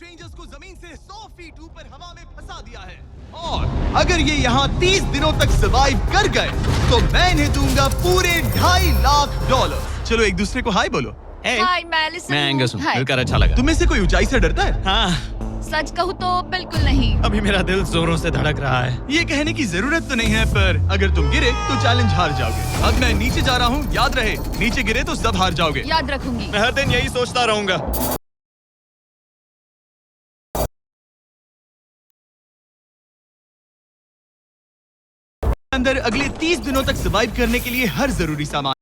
Strangers को जमीन से 100 फीट ऊपर हवा में फंसा दिया है। और अगर ये यहाँ 30 दिनों तक सर्वाइव कर गए तो मैं इन्हें दूंगा पूरे $2.5 लाख। चलो एक दूसरे को हाय बोलो। हाय, मैं एलिसन मैं हूँ। एंगस हूँ, हाय। मिलकर अच्छा लगा। तुम्हें से कोई ऊंचाई से डरता है? हाँ, सच कहूँ तो बिल्कुल नहीं। अभी मेरा दिल जोरों से धड़क रहा है। ये कहने की जरूरत तो नहीं है, पर अगर तुम गिरे तो चैलेंज हार जाओगे। अब मैं नीचे जा रहा हूँ, याद रहे नीचे गिरे तो सब हार जाओगे। याद रखूंगी। मैं हर दिन यही सोचता रहूंगा। अंदर अगले 30 दिनों तक सर्वाइव करने के लिए हर जरूरी सामान।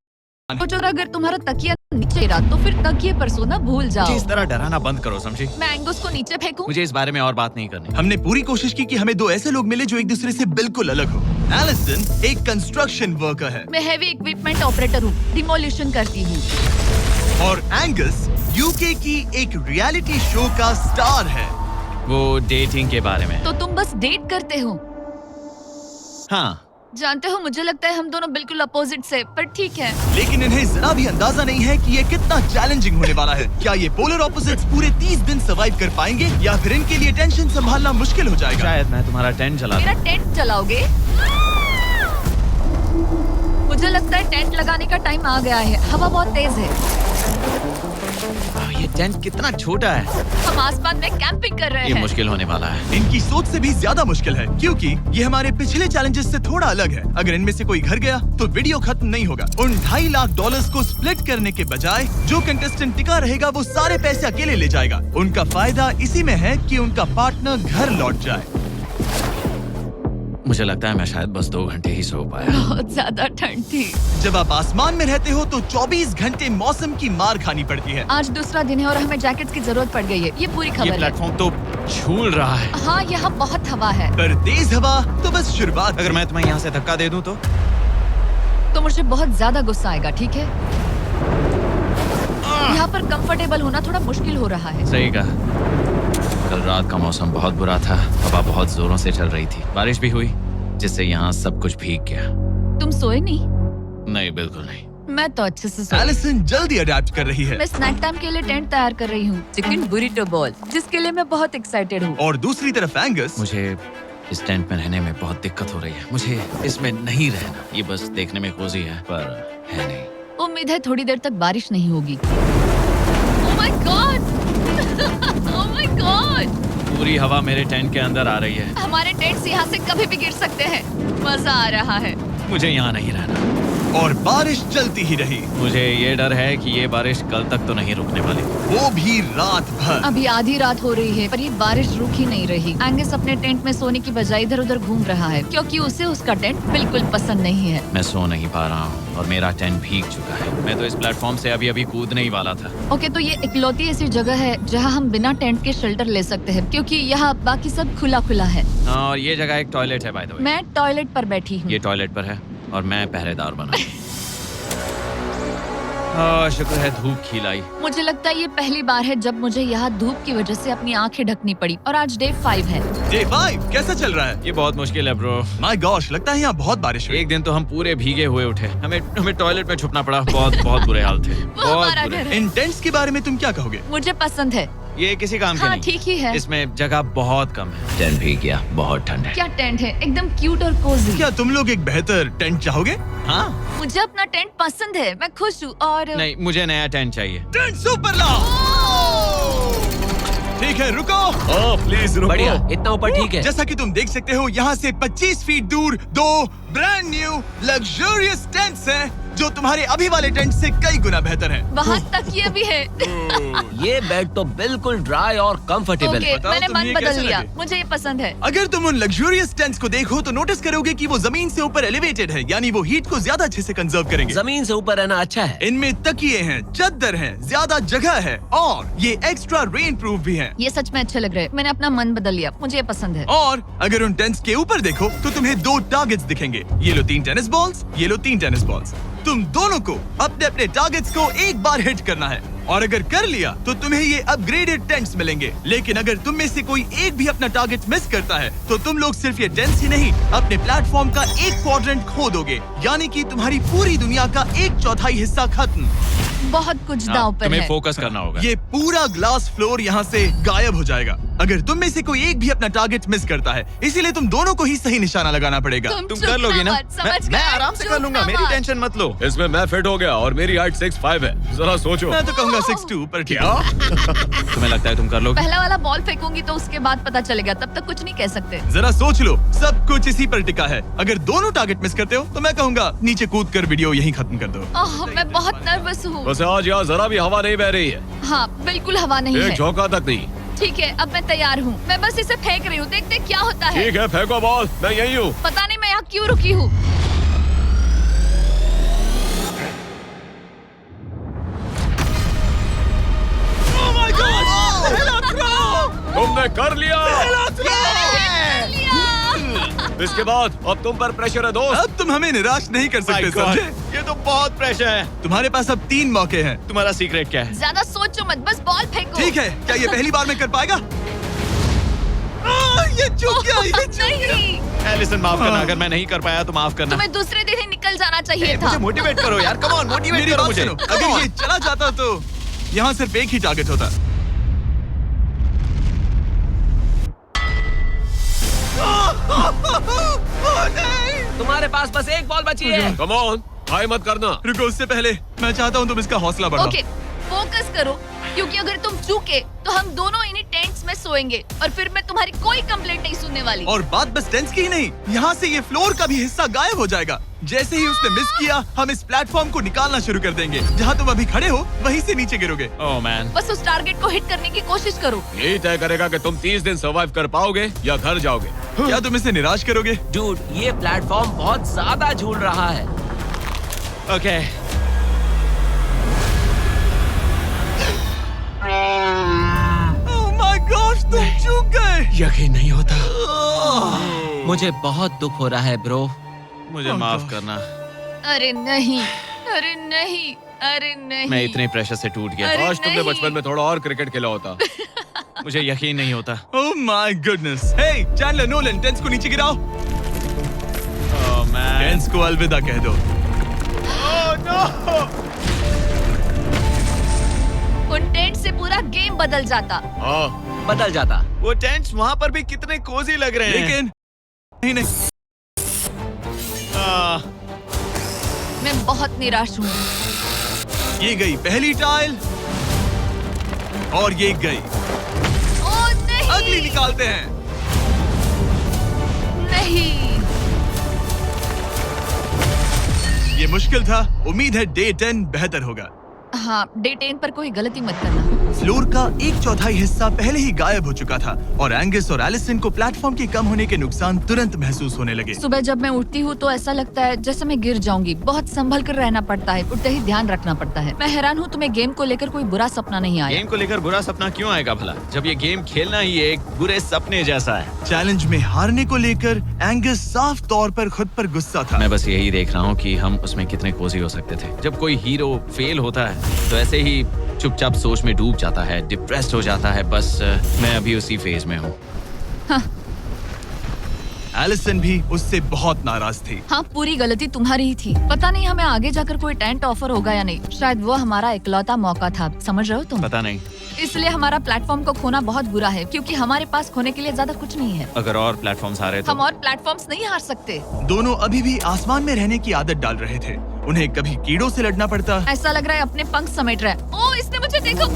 सोचो अगर तुम्हारा तकिया नीचे गिरा तो फिर तकिए पर सोना भूल मुझे जाओ। इस तरह डराना बंद करो, समझी? मैं एंगस को नीचे फेंकूं? मुझे इस बारे में और बात नहीं करनी। हमने पूरी कोशिश की कि हमें दो ऐसे लोग मिले जो एक दूसरे से बिल्कुल अलग हो। एलिसन एक कंस्ट्रक्शन वर्कर है मैं हेवी इक्विपमेंट ऑपरेटर हूँ, डिमोलिशन करती हूँ। और एंगस यूके की एक रियलिटी शो का स्टार है। वो डेटिंग के बारे में। तो तुम बस डेट करते हो? हाँ, जानते हो मुझे लगता है हम दोनों बिल्कुल अपोजिट से, पर ठीक है। लेकिन इन्हें जरा भी अंदाजा नहीं है कि ये कितना चैलेंजिंग होने वाला है। क्या ये पोलर ऑपोजिट्स पूरे 30 दिन सर्वाइव कर पाएंगे या फिर इनके लिए टेंशन संभालना मुश्किल हो जाएगा? शायद मैं तुम्हारा टेंट जला मेरा टेंट जलाओगे? मुझे लगता है टेंट लगाने का टाइम आ गया है। हवा बहुत तेज है। ये टेंट कितना छोटा है। हम आसमान में कैंपिंग कर रहे ये हैं। मुश्किल होने वाला है। इनकी सोच से भी ज्यादा मुश्किल है, क्योंकि ये हमारे पिछले चैलेंजेस से थोड़ा अलग है। अगर इनमें से कोई घर गया तो वीडियो खत्म नहीं होगा। उन $2.5 लाख को स्प्लिट करने के बजाय जो कंटेस्टेंट टिका रहेगा वो सारे पैसे अकेले ले जाएगा। उनका फायदा इसी में है कि उनका पार्टनर घर लौट जाए। मुझे लगता है मैं शायद बस 2 घंटे ही सो पाया। बहुत ज्यादा ठंड थी। जब आप आसमान में रहते हो तो 24 घंटे मौसम की मार खानी पड़ती है। आज दूसरा दिन है और हमें जैकेट्स की जरूरत पड़ गई है। ये पूरी ये खबर है। प्लेटफॉर्म तो झूल रहा है। हाँ, यहाँ बहुत हवा है। पर तेज हवा तो बस शुरुआत। अगर मैं तुम्हें यहाँ से धक्का दे दूं तो मुझे बहुत ज्यादा गुस्सा आएगा, ठीक है? यहाँ पर कंफर्टेबल होना थोड़ा मुश्किल हो रहा है। सही कहा। कल रात का मौसम बहुत बुरा था। हवा बहुत जोरों से चल रही थी। बारिश भी हुई, जिससे यहाँ सब कुछ भीग गया। तुम सोए नहीं? नहीं, बिल्कुल नहीं। मैं तो अच्छे से सोई। एलिसन जल्दी अडेप्ट कर रही है। मैं स्नैक टाइम के लिए टेंट तैयार कर रही हूँ, चिकन बुरिटो बॉल, जिसके लिए मैं बहुत एक्साइटेड हूँ। और दूसरी तरफ एंगस। मुझे इस टेंट में रहने में बहुत दिक्कत हो रही है। मुझे इसमें नहीं रहना। ये बस देखने में कोजी है, पर है नहीं। उम्मीद है थोड़ी देर तक बारिश नहीं होगी। Oh my God! Oh my God! पूरी हवा मेरे टेंट के अंदर आ रही है। हमारे टेंट्स यहाँ से कभी भी गिर सकते हैं। मजा आ रहा है। मुझे यहाँ नहीं रहना। और बारिश चलती ही रही, मुझे ये डर है कि ये बारिश कल तक तो नहीं रुकने वाली। वो भी रात भर। अभी आधी रात हो रही है पर ये बारिश रुक ही नहीं रही। एंगस अपने टेंट में सोने की बजाय इधर उधर घूम रहा है, क्योंकि उसे उसका टेंट बिल्कुल पसंद नहीं है। मैं सो नहीं पा रहा हूँ और मेरा टेंट भीग चुका है। मैं तो इस प्लेटफॉर्म से अभी कूदने ही वाला था। ओके, तो ये इकलौती ऐसी जगह है जहाँ हम बिना टेंट के शेल्टर ले सकते हैं, क्योंकि यहाँ बाकी सब खुला खुला है। और ये जगह एक टॉयलेट है, बाय द वे। मैं टॉयलेट पर बैठी हूँ। ये टॉयलेट पर है और मैं पहरेदार बना। शुक्र है धूप खिलाई। मुझे लगता है ये पहली बार है जब मुझे यहाँ धूप की वजह से अपनी आंखें ढकनी पड़ी। और आज डे 5 है। डे 5 कैसा चल रहा है? ये बहुत मुश्किल है ब्रो। माय गॉश, लगता है यहाँ बहुत बारिश हुई। एक दिन तो हम पूरे भीगे हुए उठे। हमें टॉयलेट में छुपना पड़ा। बहुत बुरे हाल थे। वो हमारा बुरे। घर है। इन टेंट्स के बारे में तुम क्या कहोगे? मुझे पसंद है। ये किसी काम के हाँ, नहीं। ठीक ही है। इसमें जगह बहुत कम है। टेंट भीग गया, बहुत ठंड है। क्या टेंट है, एकदम क्यूट और कोजी। क्या तुम लोग एक बेहतर टेंट चाहोगे? हाँ? मुझे अपना टेंट पसंद है, मैं खुश हूँ। और नहीं, मुझे नया टेंट चाहिए। टेंट सुपर लाओ। ठीक है, रुको। ओह प्लीज रुको। बढ़िया, इतना ऊपर ठीक है। जैसा कि तुम देख सकते हो, यहाँ से 25 फीट दूर 2 ब्रांड न्यू लग्जरियस टेंट्स हैं, जो तुम्हारे अभी वाले टेंट से कई गुना बेहतर हैं। वहाँ तक ये भी है। ये बेड तो बिल्कुल ड्राई और कंफर्टेबल ओके, है। बताओ मैंने तुम्हें मन ये बदल कैसे लिया। लगे? मुझे ये पसंद है। अगर तुम उन लग्जरियस टेंट्स को देखो तो नोटिस करोगे कि वो जमीन से ऊपर एलिवेटेड है, यानी वो हीट को ज्यादा अच्छे से कंजर्व करेंगे। जमीन से ऊपर रहना अच्छा है। इनमें तकिए हैं, चद्दर हैं, ज्यादा जगह है और ये एक्स्ट्रा रेन प्रूफ भी हैं। ये सच में अच्छे लग रहे हैं। मैंने अपना मन बदल लिया, मुझे ये पसंद है। और अगर उन टेंट्स के ऊपर देखो तो तुम्हें 2 टारगेट्स दिखेंगे। ये लो 3 टेनिस बॉल्स, ये लो 3 टेनिस बॉल्स। तुम दोनों को अपने अपने टारगेट्स को एक बार हिट करना है और अगर कर लिया तो तुम्हें ये अपग्रेडेड टेंट्स मिलेंगे। लेकिन अगर तुम में से कोई एक भी अपना टारगेट मिस करता है तो तुम लोग सिर्फ ये टेंट्स ही नहीं, अपने प्लेटफॉर्म का एक क्वाड्रेंट खो दोगे, यानी कि तुम्हारी पूरी दुनिया का 1/4 हिस्सा खत्म। बहुत कुछ दांव पर तुम्हें है। फोकस करना होगा। ये पूरा ग्लास फ्लोर यहाँ से गायब हो जाएगा अगर तुम में से कोई एक भी अपना टारगेट मिस करता है, इसीलिए तुम दोनों को ही सही निशाना लगाना पड़ेगा। तुम चूकना कर लोगी ना? मत, समझ मैं गए? आराम से कर चूकना लूंगा, मेरी मत। टेंशन मत लो। इसमें मैं फिट हो गया और मेरी हाइट 6'5" है। जरा सोचो। मैं तो कहूँगा 6'2", पर क्या? तुम्हें लगता है तुम कर लोगे? पहला वाला बॉल फेंकूंगी तो उसके बाद पता चलेगा, तब तक कुछ नहीं कह सकते। जरा सोच लो, सब कुछ इसी पर टिका है। अगर दोनों टारगेट मिस करते हो तो मैं कहूँगा नीचे कूद कर वीडियो यहीं खत्म कर दो। ओह, मैं बहुत नर्वस हूँ। बस आज यहाँ जरा भी हवा नहीं बह रही है, हाँ, बिल्कुल हवा नहीं एक है। झोंका तक नहीं। ठीक है, अब मैं तैयार हूँ। मैं बस इसे फेंक रही हूँ, देखते क्या होता है। ठीक है, फेंको बॉल, मैं यही हूँ। पता नहीं मैं यहाँ क्यों रुकी हूँ। तुमने कर लिया। इसके बाद अब तुम पर प्रेशर है दोस्त। अब तुम हमें निराश नहीं कर सकते, My God, समझे? ये तो बहुत प्रेशर है। तुम्हारे पास अब 3 मौके हैं। तुम्हारा सीक्रेट क्या है? ज्यादा सोचो मत, बस बॉल फेंको। ठीक है, क्या ये पहली बार में कर पाएगा? ये चूक गया, ये चूक गया। नहीं, एलिसन माफ करना, अगर मैं नहीं कर पाया तो माफ करना। तुम्हें दूसरे दिन ही निकल जाना चाहिए था। मुझे मोटिवेट करो यार, कम ऑन, मोटिवेट मेरी करो बात मुझे। सुनो, अगर ये चला जाता तो यहाँ सिर्फ एक ही टारगेट होता। तुम्हारे पास बस एक बॉल बची है। कम ऑन, हाई मत करना। रुको, उससे पहले मैं चाहता हूँ तुम इसका हौसला बढ़ाओ। ओके, फोकस करो, क्योंकि अगर तुम चूके तो हम दोनों इन्हीं टेंट्स में सोएंगे और फिर मैं तुम्हारी कोई कंप्लेंट नहीं सुनने वाली। और बात बस टेंस की ही नहीं, यहाँ से ये फ्लोर का भी हिस्सा गायब हो जाएगा। जैसे ही उसने मिस किया, हम इस प्लेटफॉर्म को निकालना शुरू कर देंगे। जहाँ तुम अभी खड़े हो, वहीं से नीचे गिरोगे। ओह मैन, बस उस टारगेट को हिट करने की कोशिश करो। यही तय करेगा कि तुम 30 दिन सर्वाइव कर पाओगे या घर जाओगे। क्या तुम इसे निराश करोगे? डूड, ये प्लेटफॉर्म बहुत ज्यादा झूल रहा है। ओके। ओह माय गॉड, तुम चूक गए। यकीन नहीं होता। मुझे बहुत दुख हो रहा है ब्रो। मुझे माफ करना, अरे नहीं, अरे नहीं, अरे नहीं। मैं इतने प्रेशर से टूट गया। अरे काश तुमने नहीं। बचपन में थोड़ा और क्रिकेट खेला होता। मुझे यकीन नहीं होता। Oh my goodness. Hey Chandler Nolan, टेंस को नीचे गिराओ। ओह मैन, टेंस को अलविदा कह दो। उन टेंट से पूरा गेम बदल जाता। हाँ, बदल जाता। वो टेंट्स वहाँ पर भी कितने कोजी लग रहे हैं। लेकिन नहीं, आह, मैं बहुत निराश हूँ। ये गई पहली टाइल और ये गई। ओह नहीं, अगली निकालते हैं। नहीं। ये मुश्किल था, उम्मीद है डे 10 बेहतर होगा। हाँ, डे 10 पर कोई गलती मत करना। फ्लोर का 1/4 हिस्सा पहले ही गायब हो चुका था और एंगस और एलिसन को प्लेटफॉर्म के कम होने के नुकसान तुरंत महसूस होने लगे। सुबह जब मैं उठती हूँ तो ऐसा लगता है जैसे मैं गिर जाऊंगी। बहुत संभल कर रहना पड़ता है, उठते ही ध्यान रखना पड़ता है। मैं हैरान हूँ तुम्हें गेम को लेकर कोई बुरा सपना नहीं आया। गेम को लेकर बुरा सपना क्यों आएगा भला, जब ये गेम खेलना ही एक बुरे सपने जैसा है। चैलेंज में हारने को लेकर एंगस साफ तौर पर खुद पर गुस्सा था। मैं बस यही देख रहा हूँ कि हम उसमें कितने कोजी हो सकते थे। जब कोई हीरो फेल होता है तो ऐसे ही चुपचाप सोच में डूब जाता है, डिप्रेस्ड हो जाता है। बस मैं अभी उसी फेज में हूँ। एलिसन भी उससे बहुत नाराज थी। हाँ, पूरी गलती तुम्हारी ही थी। पता नहीं हमें आगे जाकर कोई टेंट ऑफर होगा या नहीं। शायद वो हमारा इकलौता मौका था, समझ रहे हो तुम? पता नहीं, इसलिए हमारा प्लेटफॉर्म को खोना बहुत बुरा है, क्योंकि हमारे पास खोने के लिए ज्यादा कुछ नहीं है। अगर और प्लेटफॉर्म्स आ रहे तो हम और प्लेटफॉर्म्स नहीं हार सकते। दोनों अभी भी आसमान में रहने की आदत डाल रहे थे। उन्हें कभी कीड़ों से लड़ना पड़ता, ऐसा लग रहा है अपने पंख समेट रहा है। ओह, इसने मुझे देखो।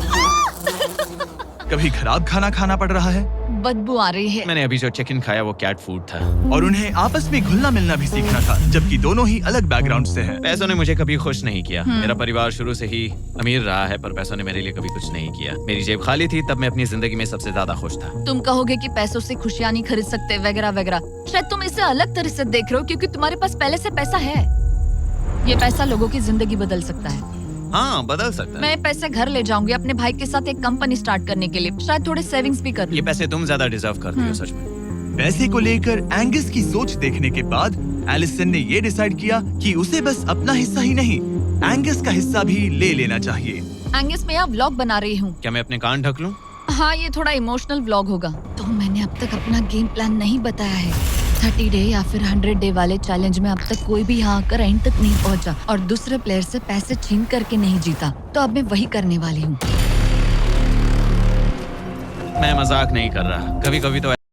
कभी खराब खाना खाना पड़ रहा है बदबू आ रही है। मैंने अभी जो चिकन खाया वो कैट फूड था। और उन्हें आपस में घुलना मिलना भी सीखना था, जबकि दोनों ही अलग बैकग्राउंड से हैं। पैसों ने मुझे कभी खुश नहीं किया। मेरा परिवार शुरू से ही अमीर रहा है, पर पैसों ने मेरे लिए कभी कुछ नहीं किया। मेरी जेब खाली थी तब मैं अपनी जिंदगी में सबसे ज्यादा खुश था। तुम कहोगे कि पैसों से खुशियां नहीं खरीद सकते वगैरह वगैरह। शायद तुम इसे अलग तरह से देख रहे हो, क्योंकि तुम्हारे पास पहले से पैसा है। ये पैसा लोगों की जिंदगी बदल सकता है। हाँ, बदल सकता है। मैं पैसे घर ले जाऊंगी अपने भाई के साथ एक कंपनी स्टार्ट करने के लिए। शायद थोड़े सेविंग्स भी कर लूं। ये पैसे तुम ज्यादा डिजर्व करती हो सच में। पैसे को लेकर एंगस की सोच देखने के बाद एलिसन ने ये डिसाइड किया कि उसे बस अपना हिस्सा ही नहीं, एंगस का हिस्सा भी ले लेना चाहिए। एंगस मैं यहाँ व्लॉग बना रही हूँ। क्या मैं अपने कान ढक लूं? हाँ, ये थोड़ा इमोशनल व्लॉग होगा। तो मैंने अब तक अपना गेम प्लान नहीं बताया है। 30 डे या फिर 100 डे वाले चैलेंज में अब तक कोई भी यहाँ आकर एंड तक नहीं पहुँचा और दूसरे प्लेयर से पैसे छीन करके नहीं जीता। तो अब मैं वही करने वाली हूँ। मैं मजाक नहीं कर रहा। कभी कभी तो